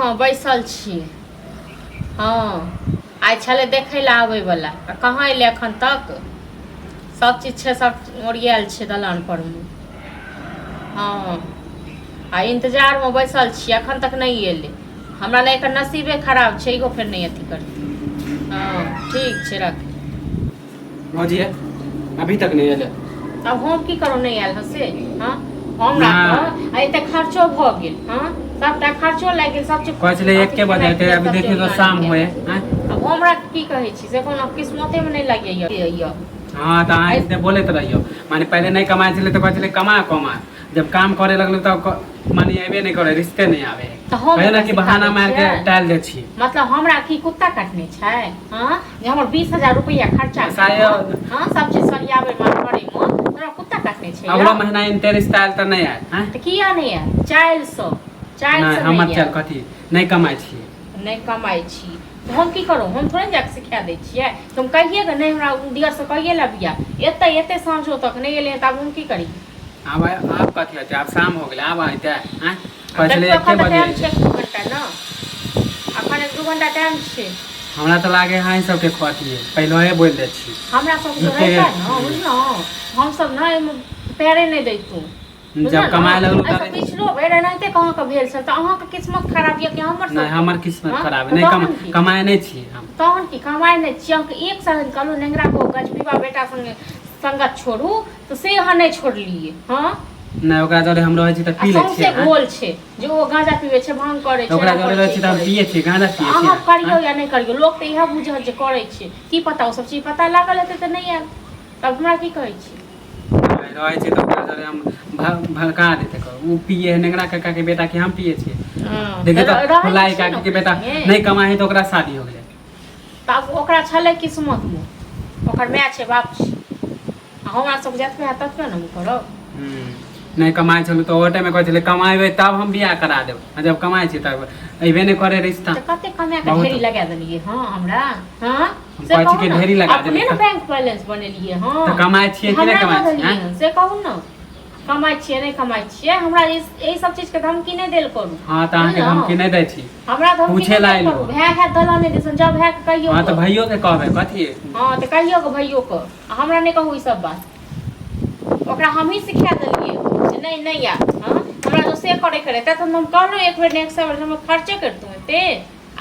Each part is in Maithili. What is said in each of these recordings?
हाँ बैसल छी। हाँ आइ छलै देखै लए आबै वाला कहाँ अयलै एखन तक। सब चीज छै, सब ओरियाल छै दलान पर में। हाँ आ इंतजार में बैसल छी, एखन तक नहीं एलै। हमरा नहीं एकर नसीबे खराब छै, इहो फिर नहीं अथी करतै। हाँ ठीक छै रख। भौजी अभी तक नहीं एलै। तब हम की करू नहीं आयल से? हाँ हमरा एते खर्चो भ गेल। हाँ सबटा खर्चो लागि गेल, सब चीज कहै छलै 1 बजे एतै, अभी देखियो तो शाम होए। अब हमरा की कहै छी से कोनो किस्मते में नहीं लगिए। हाँ तो अहाँ इतने बोले तो रहियो, माने पहले नहीं कमाए छले तो कहै छलै कमा जब काम करे लगलो तो माने एबे नहीं करे, रिश्ते नहीं आवे। कहे ना कि बहाना मार के टाल दे छी। मतलब हमरा की कुत्ता काटने छै? हां जे हमर 20,000 रुपया खर्चा हां सब चीज सरियाबे में करे में तोरा कुत्ता काटने छै। अगला महीना इनते रिश्ता आयल त नहीं आयल। हां त किया नहीं आयल? 400 हमर चल कथी नहीं कमाई छी, नहीं कमाई छी तो हम की करूं? हम थोड़े जाके सिखा दै छियै। तुम कहिए कि नहीं हमरा दियर से कहिए लबिया एते साँझो तक नहीं एले तब हम की करी? अब आप कथी होते? अब शाम हो गेलै, अब आइते हैं पहले 1 बजे छै 2 घंटा ना, अखन 1-2 घंटा टाइम छै। हमरा तो लागे हां सब के खतिए पहले बोल दे छी। हमरा सब के रहता ना बुझलो, हम सब ना पैरे नहीं दैतू। जब कमाए लगलो त पिछलो बेर एनाहिते कहाँ के भेल छै त अहाँ के किस्मत खराब ये कि हमर सब? नहीं हमर किस्मत खराब है, नहीं कमाए नहीं छी हम। तहन की कमाए नहीं छी? हम एक साल कहलू नेंगरा को गजपीवा बेटा संगे संगत छोड़ू तो से अहाँ नहीं छोड़लिए। हां नहीं ओकरा जरे हम रहै छी त पी लै छी। सबसे गोल छै जे ओ गांजा पीवे छै, भांग करे छै, ओकरा जरे रहै छी त हम पिए छी, गांजा पिए छी। अहाँ करियो या नहीं करियो लोग त इहा बुझल जे करे छै, की पता ओ सब चीज पता लागल हेतै त नहीं आयल। तब हमरा की कहै छी? रहै छी त ओकरा जरे हम भड़का देते उ पिए है नेंगरा काका के बेटा के हम पिए छी। देखिए तो फुलाई काका के बेटा नहीं कमाई तो ओकरा शादी हो गेलै। तब ओकरा छले किस्मत में, ओकर माय छै बाप छै। हमरा सब जतबे है ततबे न करब। नहीं कमाई छलु तो ओटे में कहै छलै कमाइबे तब हम बियाह करा देब, जब कमाई छी तब अइबे नहीं करे रिश्ता। त कते कमा के ढेरी लगा देलिए। हां हमरा हां से कहै छी के ढेरी लगा देलिए अपने न बैंक बैलेंस बनेलिए। हां त कमाई छिए कि नहीं कमाई छी? हां से कहू न कमाई छिए नहीं कमाई छिए? हमरा ई सब चीज के धमकी नहीं देल करू। हां त अहाँ के धमकी नहीं दै छी, हमरा धमकी पूछे लाइल करू। भाई है दलाने दिसन जब है कहियो। हां त भइयो के कहबे कथी? हां त कहियो के भइयो के हमरा नहीं कहू ई सब बात। ओकरा हम ही सिखा देलिए नहीं नहीं यार। हां हमरा जो से करे करे त हम कहलो एक बेर नेक्स्ट बार हम खर्चे करतू ते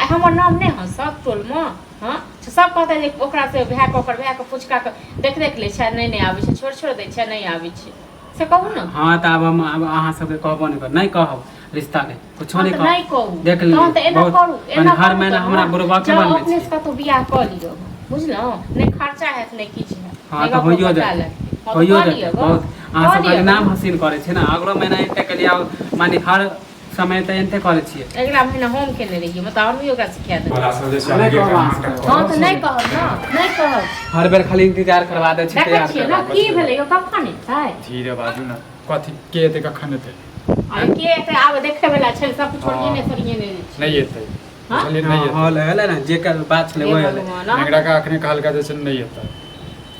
आ हमर नाम नहीं ह सब टोल में। हां सब कहता जे ओकरा से भाई के ओकर भाई के पुचका के देख ले छै नहीं आबै छै, छोड़ दे छै नहीं आबै छै से कहू न। हां त अब हम अहाँ सब के कहबो नहीं कहब रिश्ता के कुछो नहीं कहब। नहीं कहू देख ली तहन त एना करू एना हर महीना हमरा बुरबा के बनबे छी। अपने से तो बियाह क लियो बुझलो, नहीं खर्चा हैत नहीं किछ है। हां त होइयो जाय बहुत अहाँ सब के नाम हसीन करे छै ना। अगलो महीना एते के लिए माने हर समय त एते करे छिए। अगला महीना हम केने रहिए मतलब हम ही ओकरा सिखा दे। हां त नहीं कहब ना नहीं कहब। हर बेर खाली इंतजार करवा दे छी तैयार देखै ना की भेलै यो कखन छै? धीरे बाजू ना कथी के एते कखन एते? अरे के एते आब देखे वाला छै सब कुछ छोड़िए ने नहीं एते। हां चलिए नहीं एते। हां ले ना जे कर बात छले ओए नेंगरा का अखने कहल का जैसे नहीं एते।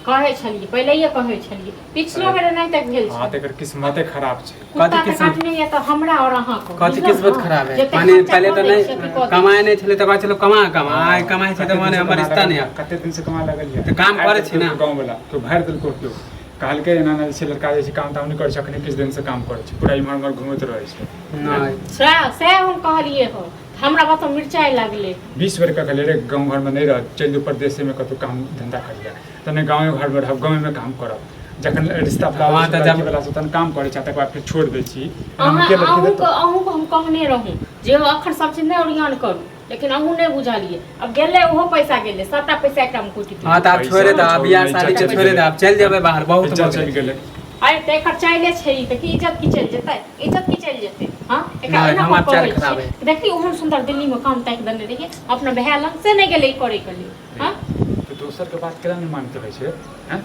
कहे छलिए पहले ये कहे छलिए पिछलो बेर नहीं तक भेल छै। हां तेकर किस्मते खराब छै। कथी किस्मत नहीं है तो हमरा और अहाँ को कथी किस्मत खराब है? माने पहले तो नहीं कमाए नहीं छले त कहै छलो कमा आइ कमाई छै त माने हमर रिश्ता नहीं है। कते दिन से कमा लगल है त काम करे छी ना गांव वाला तो भर दिल को क्यों कहल के ना ना से लड़का जैसे काम ताम नहीं कर सकने किस दिन से काम करे छै, पूरा इमहर घूमत रहे छै। नहीं से हम कहलिए हो हमरा बात मिर्चाई लागले 20 बेर का कहले रे गांव घर में नहीं रह चल जो प्रदेश में कतो काम धंधा कर ले तने गांव घर में रह गांव में काम करब जखन रिश्ता वहां त जब वाला से तन काम करे छै तक बाद फिर छोड़ दे छी। अहूँ को हम कहने रहूं जे अखन सब चीज नहीं ओरियान करू लेकिन अहूँ नहीं बुझलिए। अब गेले ओहो पैसा गेले सबटा पैसा एकटा में कुटी। हां त आप छोड़े त अब बियाह शादी के छोड़े त आप चल जेबे बाहर बहुत चल गेले। अरे ते खर्चाइले छै त की इज्जत की चल जेतै? इज्जत की चल जेतै? हां एकटा हमर चाल खराब है। देखी ओहन सुंदर दिल्ली में काम ताक देने रहिए अपना बहै लंग से नहीं गेले करे के लिए। हां तो दोसर के बात केना नहीं मानते रहे छै? हैं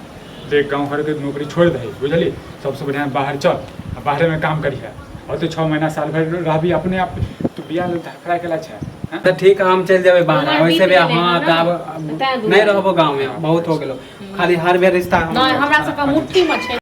देख गांव घर के नौकरी छोड़ दे बुझली सबसे बढ़िया बाहर चल बाहर में काम करिए और तो 6 महीना साल भर रहबी अपने आप तो बियाह धड़फड़ा केला छै। त ठीक हम चल जेबे बाहर वैसे भी हां त अब नहीं रहबो गांव में बहुत हो गेलो खाली हर बेर रिश्ता नहीं हमरा सब का मुट्ठी में छै।